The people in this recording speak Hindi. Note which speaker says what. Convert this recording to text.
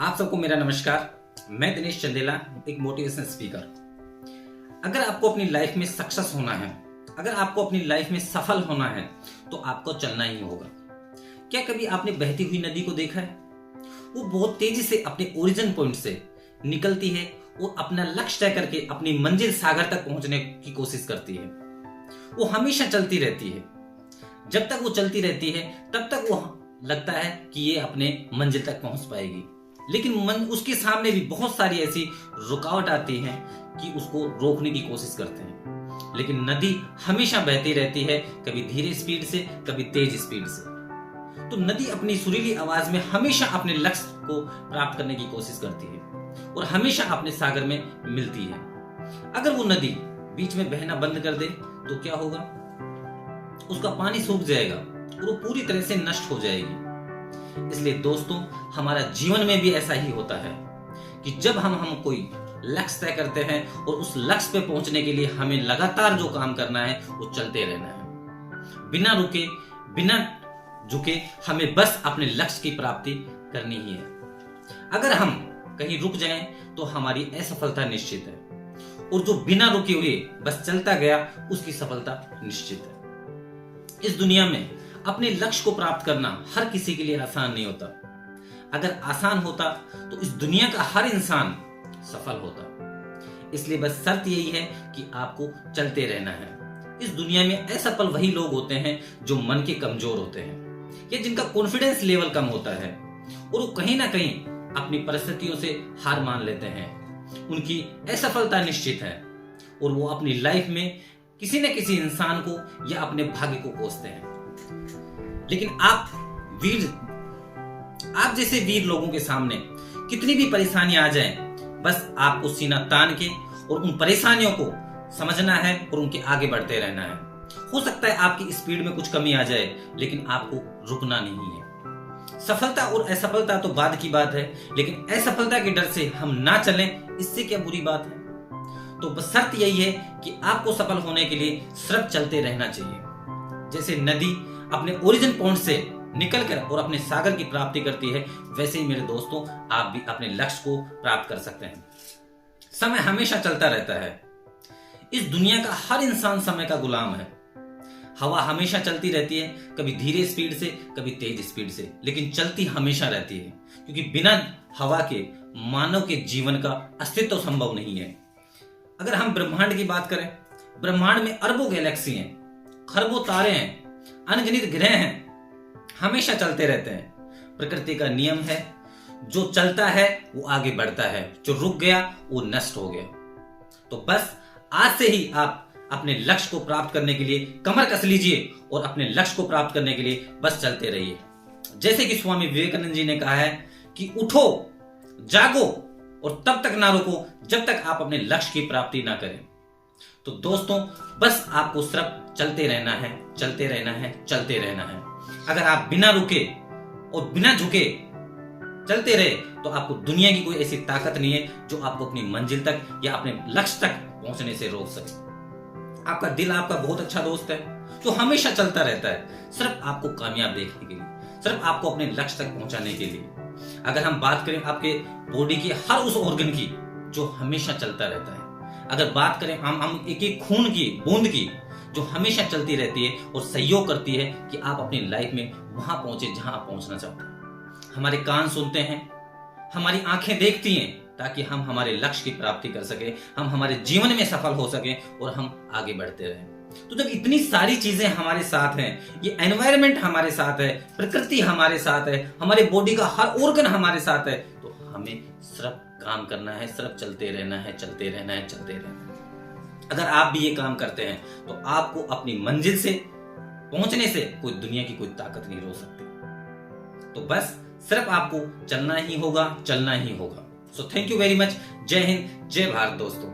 Speaker 1: आप सबको मेरा नमस्कार। मैं दिनेश चंदेला, एक मोटिवेशनल स्पीकर। अगर आपको अपनी लाइफ में सक्सेस होना है, अगर आपको अपनी लाइफ में सफल होना है, तो आपको चलना ही होगा। क्या कभी आपने बहती हुई नदी को देखा है? वो बहुत तेजी से अपने ओरिजिन पॉइंट से निकलती है और अपना लक्ष्य तय करके अपनी मंजिल सागर तक पहुंचने की कोशिश करती है। वो हमेशा चलती रहती है। जब तक वो चलती रहती है तब तक वो लगता है कि ये अपने मंजिल तक पहुंच पाएगी, लेकिन उसके सामने भी बहुत सारी ऐसी रुकावट आती हैं कि उसको रोकने की कोशिश करते हैं। लेकिन नदी हमेशा बहती रहती है, कभी धीरे स्पीड से, कभी तेज स्पीड से। तो नदी अपनी सुरीली आवाज में हमेशा अपने लक्ष्य को प्राप्त करने की कोशिश करती है और हमेशा अपने सागर में मिलती है। अगर वो नदी बीच में बहना बंद कर दे तो क्या होगा? उसका पानी सूख जाएगा और वो पूरी तरह से नष्ट हो जाएगी। इसलिए दोस्तों, हमारा जीवन में भी ऐसा ही होता है कि जब हम कोई लक्ष्य तय करते हैं और उस लक्ष्य पे पहुंचने के लिए हमें लगातार जो काम करना है वो चलते रहना है, बिना रुके, बिना झुके। हमें बस अपने लक्ष्य की प्राप्ति करनी ही है। अगर हम कहीं रुक जाएं तो हमारी असफलता निश्चित है, और जो बिना रुके हुए बस चलता गया उसकी सफलता निश्चित है। इस दुनिया में अपने लक्ष्य को प्राप्त करना हर किसी के लिए आसान नहीं होता। अगर आसान होता तो इस दुनिया का हर इंसान सफल होता। इसलिए बस शर्त यही है कि आपको चलते रहना है। इस दुनिया में असफल वही लोग होते हैं जो मन के कमजोर होते हैं या जिनका कॉन्फिडेंस लेवल कम होता है और वो कहीं ना कहीं अपनी परिस्थितियों से हार मान लेते हैं। उनकी असफलता निश्चित है और वो अपनी लाइफ में किसी न किसी इंसान को या अपने भाग्य को कोसते हैं। लेकिन आप जैसे वीर लोगों के सामने कितनी भी परेशानी आ जाए, बस आपको सीना तान के और उन परेशानियों को समझना है और उनके आगे बढ़ते रहना है। हो सकता है आपकी स्पीड में कुछ कमी आ जाए, लेकिन आपको रुकना नहीं है। सफलता और असफलता तो बाद की बात है, लेकिन असफलता के डर से हम ना चलें, इससे क्या बुरी बात है? तो बस शर्त यही है कि आपको सफल होने के लिए सिर्फ चलते रहना चाहिए। जैसे नदी अपने ओरिजिन पॉइंट से निकलकर और अपने सागर की प्राप्ति करती है, वैसे ही मेरे दोस्तों, आप भी अपने लक्ष्य को प्राप्त कर सकते हैं। समय हमेशा चलता रहता है। इस दुनिया का हर इंसान समय का गुलाम है। हवा हमेशा चलती रहती है, कभी धीरे स्पीड से, कभी तेज स्पीड से, लेकिन चलती हमेशा रहती है, क्योंकि बिना हवा के मानव के जीवन का अस्तित्व संभव नहीं है। अगर हम ब्रह्मांड की बात करें, ब्रह्मांड में अरबों गैलेक्सी हैं, खरबों तारे हैं, अनगिनत ग्रह हैं, हमेशा चलते रहते हैं। प्रकृति का नियम है, जो चलता है वो आगे बढ़ता है, जो रुक गया वो नष्ट हो गया। तो बस आज से ही आप अपने लक्ष्य को प्राप्त करने के लिए कमर कस लीजिए और अपने लक्ष्य को प्राप्त करने के लिए बस चलते रहिए। जैसे कि स्वामी विवेकानंद जी ने कहा है कि उठो, जागो और तब तक ना रुको जब तक आप अपने लक्ष्य की प्राप्ति ना करें। तो दोस्तों, बस आपको सिर्फ चलते रहना है, चलते रहना है, चलते रहना है। अगर आप बिना रुके और बिना झुके चलते रहे तो आपको दुनिया की कोई ऐसी ताकत नहीं है जो आपको अपनी मंजिल तक या अपने लक्ष्य तक पहुंचने से रोक सके। आपका दिल आपका बहुत अच्छा दोस्त है जो हमेशा चलता रहता है, सिर्फ आपको कामयाब देखने के लिए, सिर्फ आपको अपने लक्ष्य तक पहुंचाने के लिए। अगर हम बात करें आपके बॉडी की हर उस ऑर्गन की जो हमेशा चलता रहता है, अगर बात करें हम एक एक खून की बूंद की जो हमेशा चलती रहती है और सहयोग करती है कि आप अपनी लाइफ में वहां पहुंचे जहां आप पहुंचना चाहते हैं। हमारे कान सुनते हैं, हमारी आंखें देखती हैं ताकि हम हमारे लक्ष्य की प्राप्ति कर सके, हम हमारे जीवन में सफल हो सके और हम आगे बढ़ते रहें। तो जब इतनी सारी चीजें हमारे साथ हैं, ये एनवायरनमेंट हमारे साथ है, प्रकृति हमारे साथ है, हमारे बॉडी का हर ऑर्गन हमारे साथ है, तो हमें सिर्फ काम करना है, सिर्फ चलते रहना है, चलते रहना है, चलते रहना है। अगर आप भी ये काम करते हैं तो आपको अपनी मंजिल से पहुंचने से कोई दुनिया की कोई ताकत नहीं रोक सकती। तो बस सिर्फ आपको चलना ही होगा, चलना ही होगा। So thank you very much. जय हिंद, जय भारत दोस्तों।